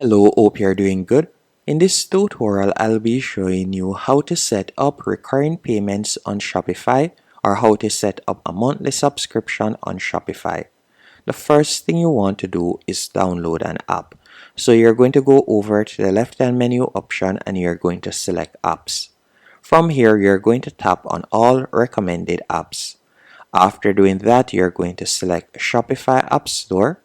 Hello, hope you're doing good. In this tutorial, I'll be showing you how to set up recurring payments on Shopify or how to set up a monthly subscription on Shopify. The first thing you want to do is download an app. So you're going to go over to the left-hand menu option and you're going to select apps. From here, you're going to tap on all recommended apps. After doing that, you're going to select Shopify App Store.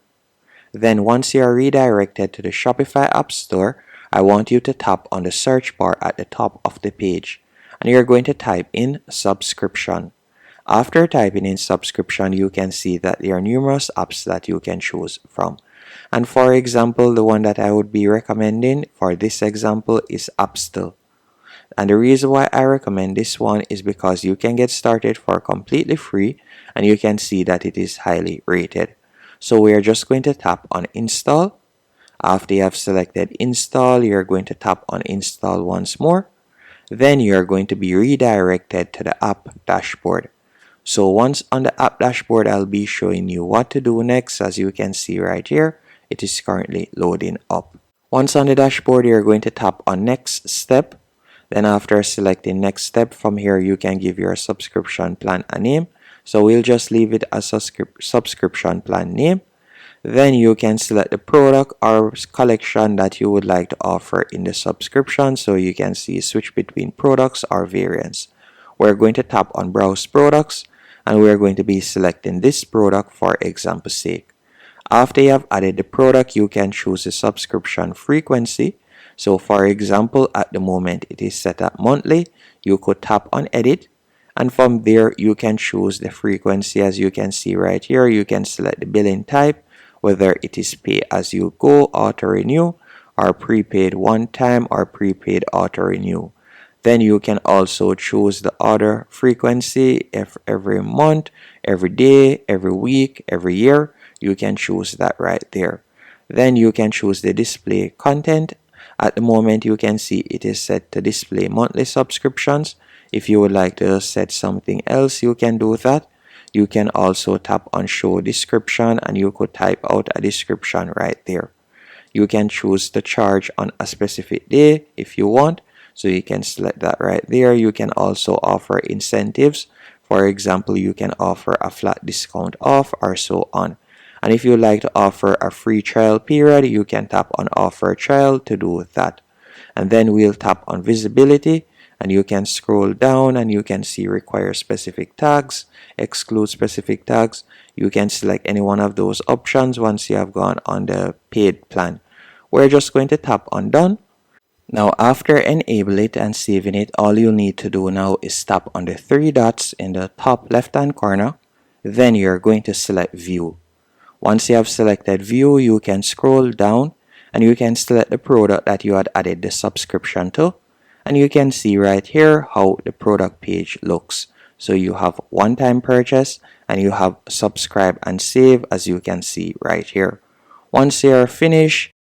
Then once you are redirected to the Shopify App Store, I want you to tap on the search bar at the top of the page and you're going to type in subscription. After typing in subscription, you can see that there are numerous apps that you can choose from. And for example, the one that I would be recommending for this example is Appstill. And the reason why I recommend this one is because you can get started for completely free and you can see that it is highly rated. So we are just going to tap on install. After you have selected install, you're going to tap on install once more. Then you're going to be redirected to the app dashboard. So once on the app dashboard, I'll be showing you what to do next. As you can see right here, it is currently loading up. Once on the dashboard, you're going to tap on next step. Then after selecting next step, from here you can give your subscription plan a name. So we'll just leave it as a subscription plan name. Then you can select the product or collection that you would like to offer in the subscription. So you can see switch between products or variants. We're going to tap on browse products and we're going to be selecting this product for example sake. After you have added the product, you can choose the subscription frequency. So for example, at the moment it is set at monthly. You could tap on edit and from there you can choose the frequency. As you can see right here, you can select the billing type, whether it is pay as you go, auto renew, or prepaid one time or prepaid auto renew. Then you can also choose the order frequency if every month, every day, every week, every year. You can choose that right there. Then you can choose the display content. At the moment you can see it is set to display monthly subscriptions. If you would like to set something else, you can do that. You can also tap on show description and you could type out a description right there. You can choose to charge on a specific day if you want. So you can select that right there. You can also offer incentives. For example, you can offer a flat discount off or so on. And if you like to offer a free trial period, you can tap on offer trial to do that. And then we'll tap on visibility and you can scroll down and you can see require specific tags, exclude specific tags. You can select any one of those options once you have gone on the paid plan. We're just going to tap on done. Now after enable it and saving it, all you need to do now is tap on the three dots in the top left hand corner. Then you're going to select view. Once you have selected view, you can scroll down and you can select the product that you had added the subscription to. And you can see right here how the product page looks. So you have one-time purchase and you have subscribe and save, as you can see right here. Once you're finished,